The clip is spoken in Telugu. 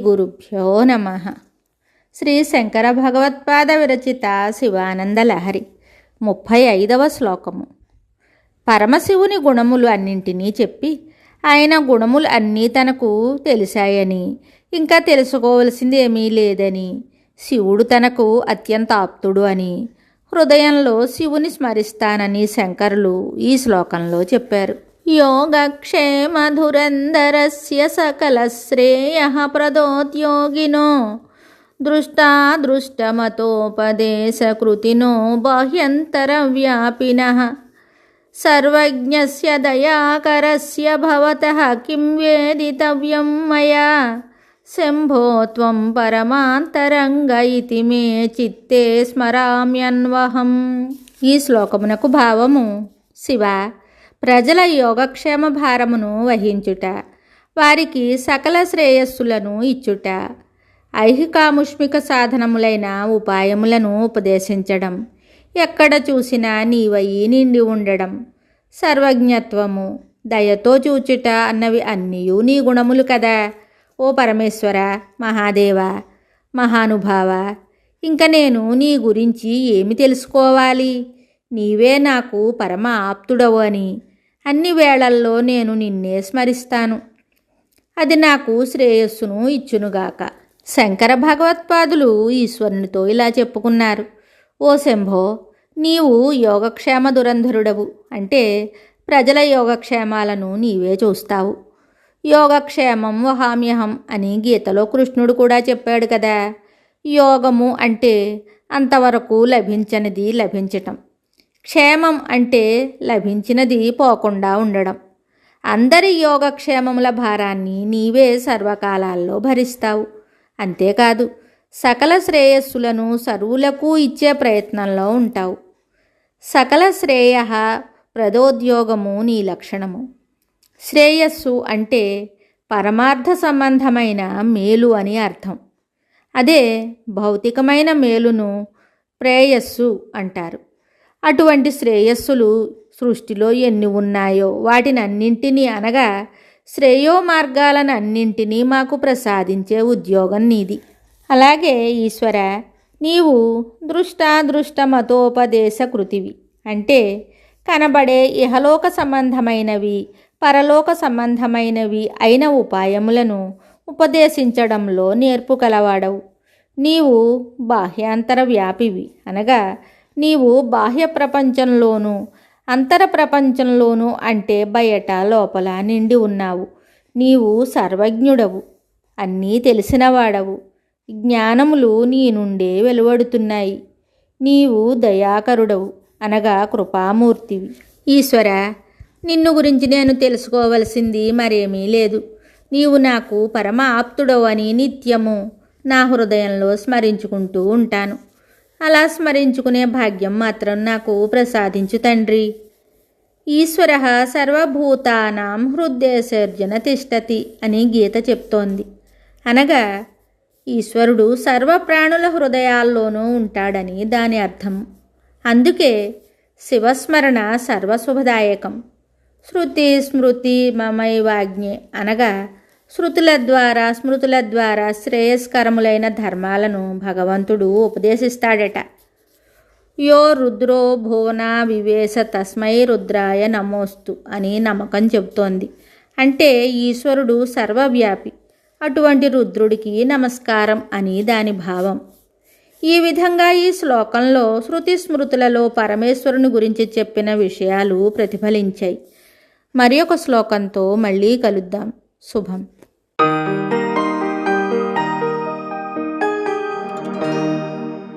గురుభ్యో నమః. శ్రీ శంకర భగవత్పాద విరచిత శివానంద లహరి 35వ శ్లోకము. పరమశివుని గుణములు అన్నింటినీ చెప్పి ఆయన గుణములు అన్నీ తనకు తెలిసాయని, ఇంకా తెలుసుకోవలసింది ఏమీ లేదని, శివుడు తనకు అత్యంత ఆప్తుడు అని, హృదయంలో శివుని స్మరిస్తానని శంకరులు ఈ శ్లోకంలో చెప్పారు. యోగక్షేమధురంధరస్య సకల శ్రేయః ప్రదోద్యోగినో దృష్టాదృష్టమతోపదేశకృతినో బాహ్యంతరవ్యాపినః సర్వజ్ఞస్య దయాకరస్య భవతః కిం వేదితవ్యం మయా శంభో త్వం పరమాంతరంగ ఇతి మే చిత్తే స్మరామ్యన్వహం. ఈ శ్లోకమునకు భావము: శివ, ప్రజల యోగక్షేమ భారమును వహించుట, వారికి సకల శ్రేయస్సులను ఇచ్చుట, ఐహికాముష్మిక సాధనములైన ఉపాయములను ఉపదేశించడం, ఎక్కడ చూసినా నీవయి నిండి ఉండడం, సర్వజ్ఞత్వము, దయతో చూచుట అన్నవి అన్నీయూ నీ గుణములు కదా. ఓ పరమేశ్వర, మహాదేవ, మహానుభావ, ఇంక నేను నీ గురించి ఏమి తెలుసుకోవాలి? నీవే నాకు పరమ ఆప్తుడవు అని అన్ని వేళల్లో నేను నిన్నే స్మరిస్తాను. అది నాకు శ్రేయస్సును ఇచ్చునుగాక. శంకర భగవత్పాదులు ఈశ్వరునితో ఇలా చెప్పుకున్నారు: ఓ శంభో, నీవు యోగక్షేమ దురంధరుడవు, అంటే ప్రజల యోగక్షేమాలను నీవే చూస్తావు. యోగక్షేమం వహామ్యహం అని గీతలో కృష్ణుడు కూడా చెప్పాడు కదా. యోగము అంటే అంతవరకు లభించనిది లభించటం, క్షేమం అంటే లభించినది పోకుండా ఉండడం. అందరి యోగక్షేమముల భారాన్ని నీవే సర్వకాలాల్లో భరిస్తావు. అంతేకాదు, సకల శ్రేయస్సులను సర్వులకు ఇచ్చే ప్రయత్నంలో ఉంటావు. సకల శ్రేయ ప్రదోద్యోగము నీ లక్షణము. శ్రేయస్సు అంటే పరమార్థ సంబంధమైన మేలు అని అర్థం. అదే భౌతికమైన మేలును ప్రేయస్సు అంటారు. అటువంటి శ్రేయస్సులు సృష్టిలో ఎన్ని ఉన్నాయో వాటినన్నింటినీ, అనగా శ్రేయో మార్గాలను అన్నింటినీ మాకు ప్రసాదించే ఉద్యోగం నీది. అలాగే ఈశ్వర, నీవు దృష్టాదృష్టమతోపదేశ కృతివి, అంటే కనబడే ఇహలోక సంబంధమైనవి పరలోక సంబంధమైనవి అయిన ఉపాయములను ఉపదేశించడంలో నేర్పు కలవాడవు. నీవు బాహ్యాంతర వ్యాపివి, అనగా నీవు బాహ్య ప్రపంచంలోనూ అంతర ప్రపంచంలోనూ, అంటే బయట లోపల నిండి ఉన్నావు. నీవు సర్వజ్ఞుడవు, అన్నీ తెలిసినవాడవు. జ్ఞానములు నీ నుండే వెలువడుతున్నాయి. నీవు దయాకరుడవు, అనగా కృపామూర్తివి. ఈశ్వర, నిన్ను గురించి నేను తెలుసుకోవలసింది మరేమీ లేదు. నీవు నాకు పరమ ఆప్తుడవు అని నిత్యము నా హృదయంలో స్మరించుకుంటూ ఉంటాను. అలా స్మరించుకునే భాగ్యం మాత్రం నాకు ప్రసాదించు తండ్రి. ఈశ్వర సర్వభూతానాం హృదయసర్జన తిష్టతి అని గీత చెప్తోంది. అనగా ఈశ్వరుడు సర్వప్రాణుల హృదయాల్లోనూ ఉంటాడని దాని అర్థం. అందుకే శివస్మరణ సర్వశుభదాయకం. శృతి స్మృతి మమైవాజ్ఞే, అనగా స్మృతుల ద్వారా శ్రేయస్కరములైన ధర్మాలను భగవంతుడు ఉపదేశిస్తాడట. యో రుద్రో భువన వివేశ తస్మై రుద్రాయ నమోస్తు అని నమ్మకం చెబుతోంది. అంటే ఈశ్వరుడు సర్వవ్యాపి, అటువంటి రుద్రుడికి నమస్కారం అని దాని భావం. ఈ విధంగా ఈ శ్లోకంలో శృతి స్మృతులలో పరమేశ్వరుని గురించి చెప్పిన విషయాలు ప్రతిఫలించాయి. మరి ఒక శ్లోకంతో మళ్ళీ కలుద్దాం. శుభం.